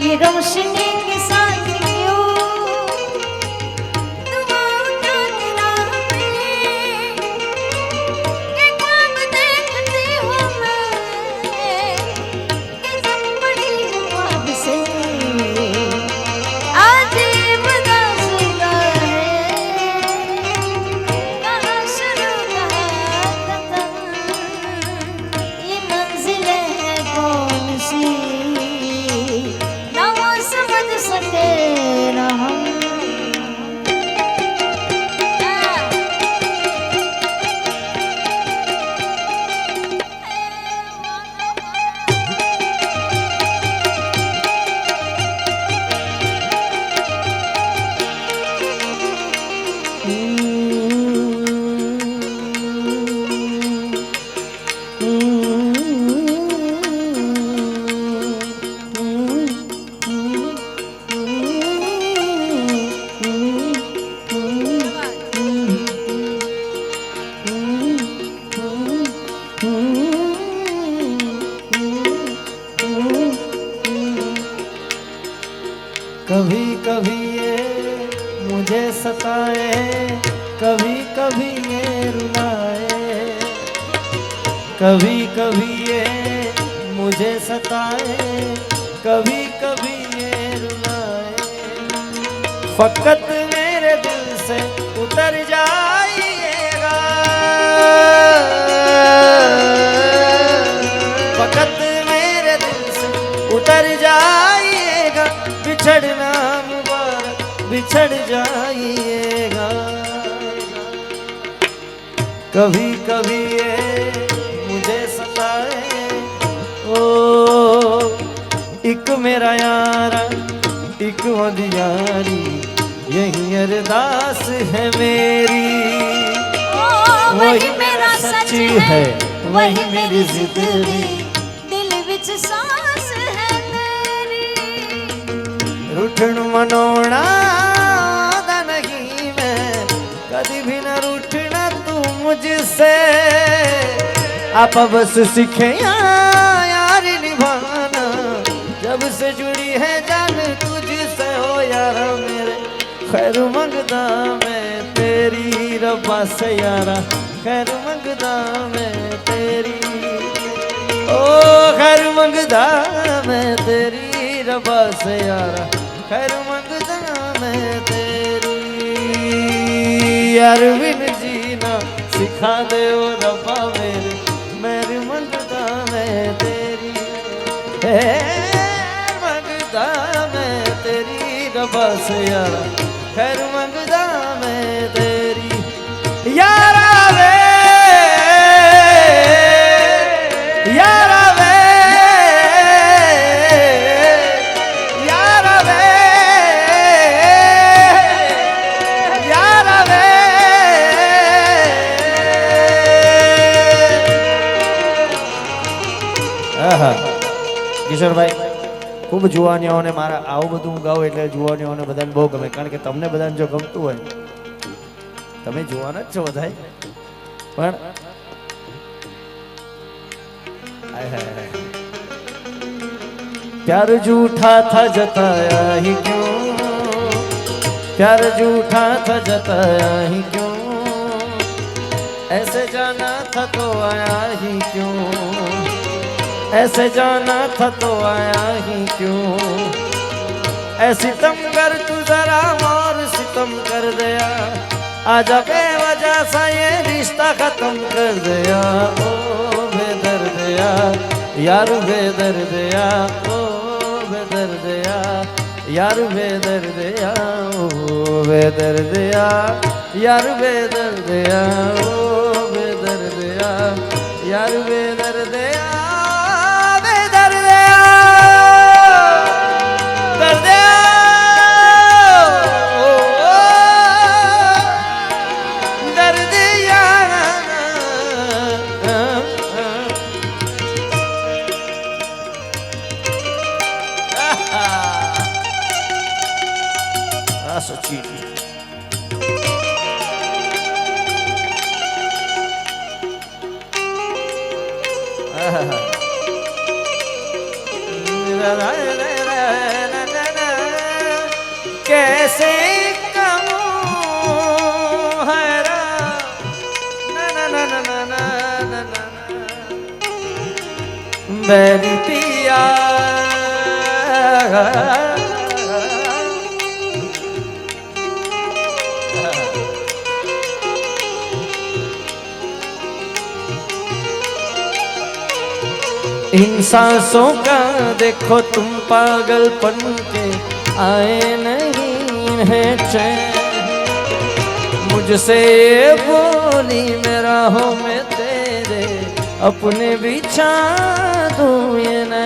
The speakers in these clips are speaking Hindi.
की रोशनी के साथ कभी कभी ये मुझे सताए, कभी कभी ये रुलाए, कभी कभी ये मुझे सताए, कभी कभी ये रुलाए। फकत मेरे दिल से उतर जाइएगा, फकत मेरे दिल से उतर जाइएगा, बिछड़ना मुबारक बिछड़ जाइएगा। कभी कभी ये मुझे सताए, ओ एक मेरा यारा एक मदियारी, यही अरदास है मेरी। वही मेरा सच है, वही मेरी जिद भी, दिल विच सांस है तेरी। रूठन मनोना दा नहीं मैं, कभी भी न रूठना तू मुझसे। आप बस सीखे यार निभाना, जब से जुड़ी है जान तुझसे हो यारा मेरे। खैर मंगदा मैं तेरी रब्बा से यारा, खैर मंगदा मैं तेरी, ओ खैर मंगदा मैं तेरी रब्बा से यारा, खैर मंगदा मैं तेरी। यार बिन जीना सिखा दे ओ रब्बा मेरे, मेरी मंगदा मैं तेरी, खैर मंगदा मैं तेरी रब्बा से यारा, खैर मंगदा मैं तेरी। यारा वे यारा वे यारा वे यारा वे। કિશોરભાઈ ખૂબ જુવાનીઓને મારા આવું બધું હું ગાઉં એટલે જુવાનીઓને બધાને બહુ ગમે, કારણ કે તમને બધાને જો ગમતું હોય, તમે જુવાન જ છો બધાય, પણ प्यार झूठा था जताया ही क्यों, प्यार झूठा था जताया ही क्यों, ऐसे जाना था तो आया ही क्यों, ऐसे जाना था तो आया ही क्यों। ऐ सितम कर तू जरा और सितम कर दिया, आजा बेवजह सा ये रिश्ता खत्म कर दिया। ओ बेदर्द यार बेदर्द ओ बेदर्द यार बेदर्द ओ बेदर्द यार बेदर्द ओ बेदर्द यार बेदर्द बेदर्द दर्द दर्द यार। सच्ची कैसे कहूँ हैरान ना ना ना ना ना ना ना ना मेरी पिया इन सांसों का देखो तुम पागलपन के आए नहीं है चैन मुझसे ये बोली मैं राहों में तेरे अपने बिछा दूं ये न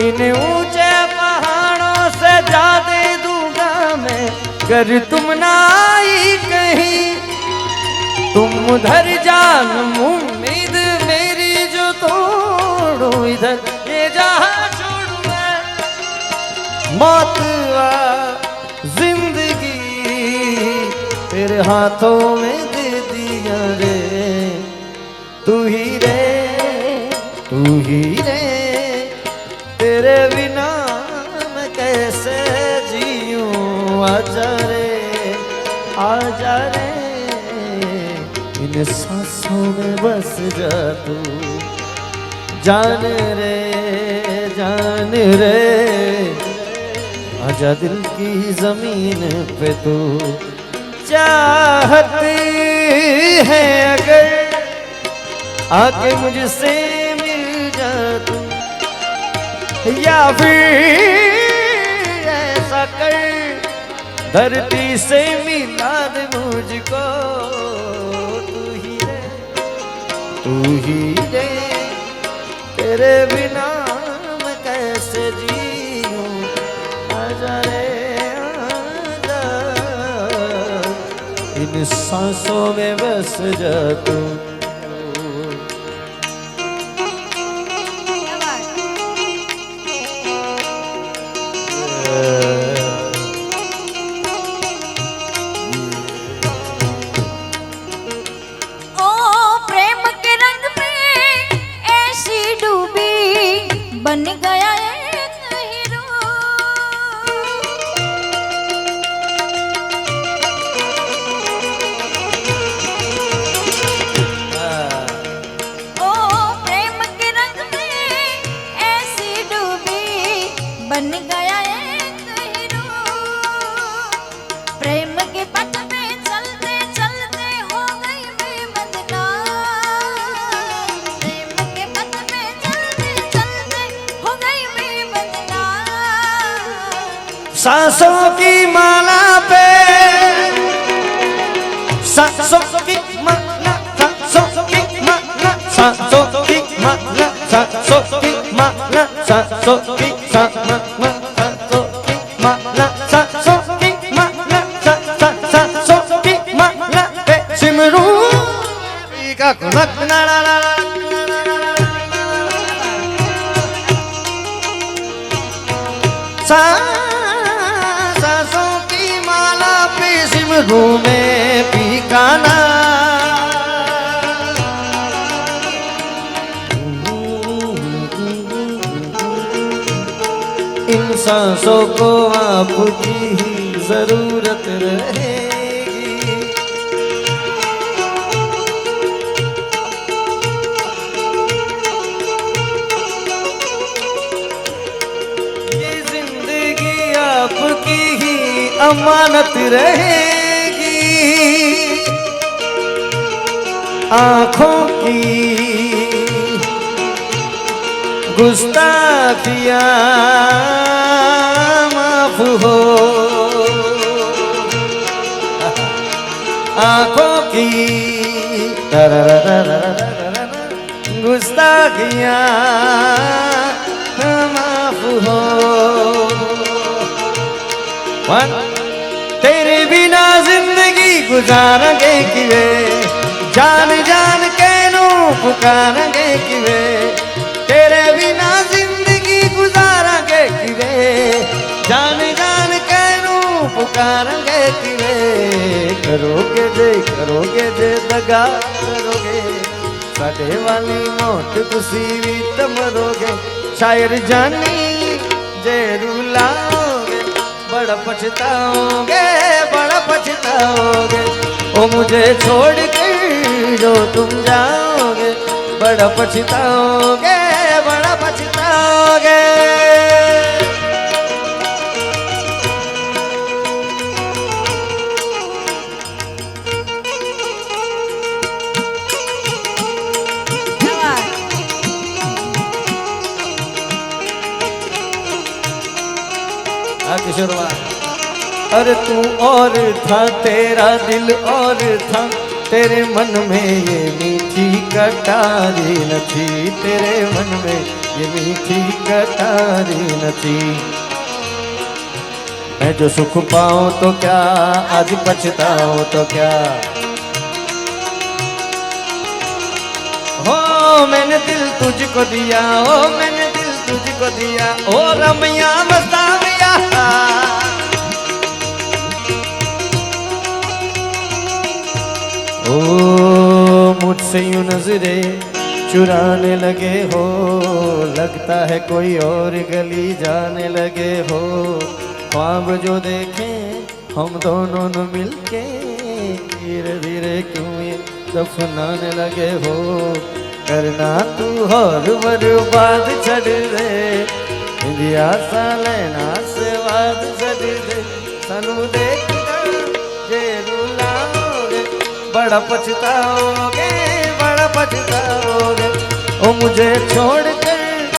इन ऊंचे पहाड़ों से जा दे दूंगा मैं कर तुम ना आई कहीं तुम उधर जान उम्मीद मेरी जो तोड़ो इधर ये जहां छोड़ू मैं मौत वा जिंदगी तेरे हाथों में दे दिया रे तू ही रे तेरे बिना मैं कैसे जीऊं आजा रे इन सांसों में बस जा तू जान रे आजा दिल की जमीन पे तू चाहती है अगर आके मुझसे मिल जा तू या फिर ऐसा कर धरती से मिला दे मुझको तू ही रे तेरे बिना मैं कैसे जीऊं आजा रे आजा इन सांसों में बस जा तू बन गया एक हीरो ओ प्रेम के रंग में ऐसी डूबी बन गया एक हीरो प्रेम के पथ पे चलते चलते हो गई मैं बदनाम प्रेम के पथ पे चलते चलते हो गई मैं बदनाम सांसों की माला पे सांसों की माला सांसों की माला सांसों की माला सांसों की माला सांसों की माला सांसों की माला सांसों की माला पे सिमरू का कुनक ना ना ना सांसों की माला पे सिमरू में पीकाना इन सांसों को आपकी ही जरूरत रहेगी ये जिंदगी आपकी ही अमानत रहेगी आँखों की गुस्ताखियाँ माफ हो आँखों की गुस्ताखियाँ माफ हो तेरे बिना जिंदगी गुजारेंगे किवे जान जान के नो पुकारेंगे किवे तेरे बिना जिंदगी गुजारेंगे किवे जान जान के नो पुकारेंगे किवे करोगे जे दगा करोगे साडे वाली मौत तुसी भी तमरोगे शायर जानी जे रुलाओगे बड़ा बड़ा पछताओगे, बड़ा पछताओगे। ओ मुझे छोड़ कर जो तुम जाओगे, बड़ा पछताओगे, बड़ा पछताओगे। किशोर अरे तू और था, तेरा दिल और था, तेरे मन में ये मीठी कटारी न थी, तेरे मन में ये मीठी कटारी न थी। मैं जो सुख पाऊं तो क्या, आज पछताऊं तो क्या। हो मैंने दिल तुझको दिया, ओ मैंने दिल तुझको दिया, ओ रमिया मस्ताविया। ओ मुझसे यूं नजरे चुराने लगे हो, लगता है कोई और गली जाने लगे हो। ख्वाब जो देखे हम दोनों न मिलके, धीरे धीरे क्यों ये दफनाने लगे हो। करना तू और बर्बाद छड़ दे, इंदिया सा लेना से वाद छड़ दे। सनू देख जे रुलाओगे, बड़ा पछताओगे, बड़ा पछताओगे। ओ मुझे छोड़